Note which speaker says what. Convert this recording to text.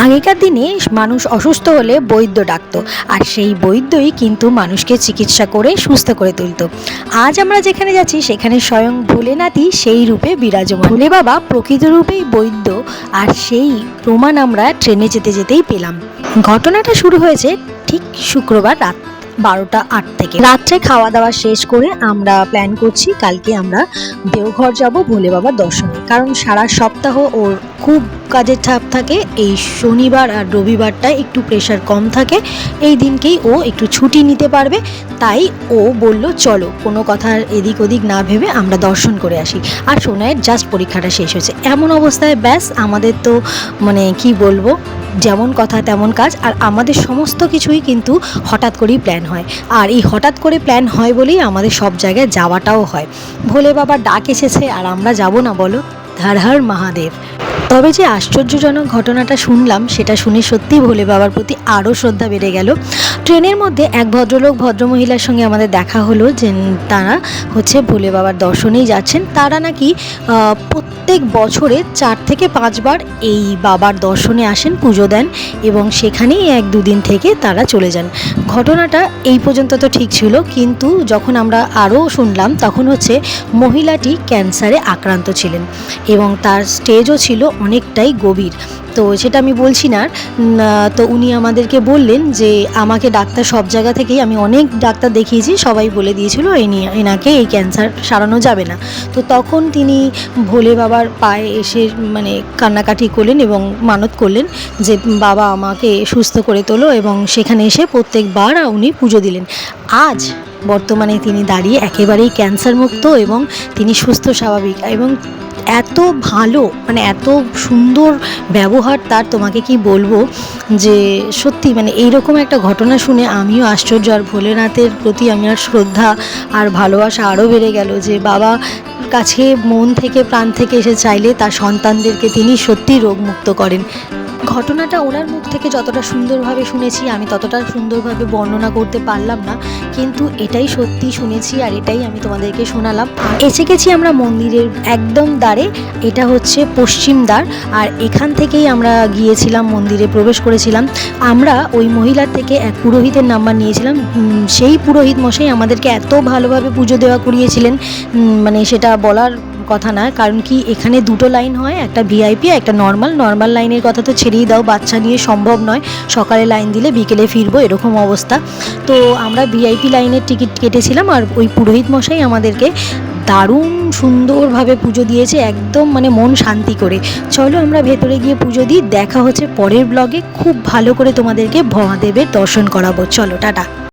Speaker 1: আগেকার দিনে মানুষ অসুস্থ হলে বৈদ্য ডাকতো, আর সেই বৈদ্যই কিন্তু মানুষকে চিকিৎসা করে সুস্থ করে তুলতো। আজ আমরা যেখানে যাচ্ছি সেখানে স্বয়ং ভোলেনাথই সেই রূপে বিরাজমান। ভোলে বাবা প্রকৃত রূপেই বৈদ্য, আর সেই প্রমাণ আমরা ট্রেনে যেতে যেতেই পেলাম। ঘটনাটা শুরু হয়েছে ঠিক শুক্রবার রাত 12টা 8 থেকে। রাত্রে খাওয়া দাওয়া শেষ করে আমরা প্ল্যান করছি কালকে আমরা দেওঘর যাব ভোলে বাবার দর্শনে, কারণ সারা সপ্তাহ ওর খুব কাজের চাপ থাকে। এই শনিবার আর রবিবারটায় একটু প্রেশার কম থাকে, এই দিনকেই ও একটু ছুটি নিতে পারবে। তাই ও বলল চলো, কোনো কথা এদিক ওদিক না ভেবে আমরা দর্শন করে আসি। আর সোনাইয়ের জাস্ট পরীক্ষাটা শেষ হয়েছে, এমন অবস্থায় ব্যাস আমাদের তো মানে কি বলবো, যেমন কথা তেমন কাজ। আর আমাদের সমস্ত কিছুই কিন্তু হঠাৎ করেই প্ল্যান হয়, আর এই হঠাৎ করে প্ল্যান হয় বলেই আমাদের সব জায়গায় যাওয়াটাও হয়। ভোলে বাবার ডাক এসেছে আর আমরা যাব না বলো? হর হর মহাদেব। তবে যে আশ্চর্যজনক ঘটনাটা শুনলাম সেটা শুনে সত্যিই ভোলে বাবার প্রতি আরও শ্রদ্ধা বেড়ে গেল। ট্রেনের মধ্যে এক ভদ্রলোক ভদ্রমহিলার সঙ্গে আমাদের দেখা হলো, যে তারা হচ্ছে ভোলে বাবার দর্শনেই যাচ্ছেন। তারা নাকি প্রত্যেক বছরে 4 থেকে 5 বার এই বাবার দর্শনে আসেন, পুজো দেন এবং সেখানেই 1-2 দিন থেকে তারা চলে যান। ঘটনাটা এই পর্যন্ত তো ঠিক ছিল, কিন্তু যখন আমরা আরও শুনলাম তখন হচ্ছে মহিলাটি ক্যান্সারে আক্রান্ত ছিলেন এবং তার স্টেজও ছিল অনেকটাই গভীর। তো সেটা আমি বলছি না। তো উনি আমাদেরকে বললেন যে আমাকে ডাক্তার সব জায়গা থেকেই, আমি অনেক ডাক্তার দেখিয়েছি, সবাই বলে দিয়েছিল এনাকে এই ক্যান্সার সারানো যাবে না। তো তখন তিনি ভোলে বাবার পায়ে এসে মানে কান্নাকাটি করলেন এবং মানত করলেন যে বাবা আমাকে সুস্থ করে তোলো, এবং সেখানে এসে প্রত্যেকবার উনি পুজো দিলেন। আজ বর্তমানে তিনি দাঁড়িয়ে একেবারেই ক্যান্সার মুক্ত এবং তিনি সুস্থ স্বাভাবিক, এবং এত ভালো মানে এত সুন্দর ব্যবহার তার, তোমাকে কি বলবো যে সত্যি মানে এইরকম একটা ঘটনা শুনে আমিও আশ্চর্য। আর ভোলেনাথের প্রতি আমার শ্রদ্ধা আর ভালোবাসা আরও বেড়ে গেল, যে বাবা কাছে মন থেকে প্রাণ থেকে এসে চাইলে তার সন্তানদেরকে তিনি সত্যি রোগমুক্ত করেন। ঘটনাটা ওনার মুখ থেকে যতটা সুন্দরভাবে শুনেছি আমি ততটা সুন্দরভাবে বর্ণনা করতে পারলাম না, কিন্তু এটাই সত্যি শুনেছি আর এটাই আমি তোমাদেরকে শোনালাম। এসে গেছি আমরা মন্দিরের একদম দ্বারে, এটা হচ্ছে পশ্চিম দ্বার, আর এখান থেকেই আমরা গিয়েছিলাম মন্দিরে প্রবেশ করেছিলাম। আমরা ওই মহিলার থেকে এক পুরোহিতের নাম্বার নিয়েছিলাম। সেই পুরোহিত মশাই আমাদেরকে এত ভালোভাবে পুজো দেওয়া করিয়েছিলেন, মানে সেটা বলার কথা না। কারণ কি, এখানে 2টো লাইন হয়, একটা ভিআইপি একটা নর্মাল লাইনের কথা তো ছেড়েই দাও, বাচ্চা নিয়ে সম্ভব নয়, সকালে লাইন দিলে বিকেলে ফিরবো এরকম অবস্থা। তো আমরা ভিআইপি লাইনের টিকিট কেটেছিলাম, আর ওই পুরোহিত মশাই আমাদেরকে দারুণ সুন্দরভাবে পুজো দিয়েছে, একদম মানে মন শান্তি করে। চলো আমরা ভেতরে গিয়ে পুজো দিই, দেখা হচ্ছে পরের ব্লগে। খুব ভালো করে তোমাদেরকে মহাদেবের দর্শন করাবো। চলো, টাটা।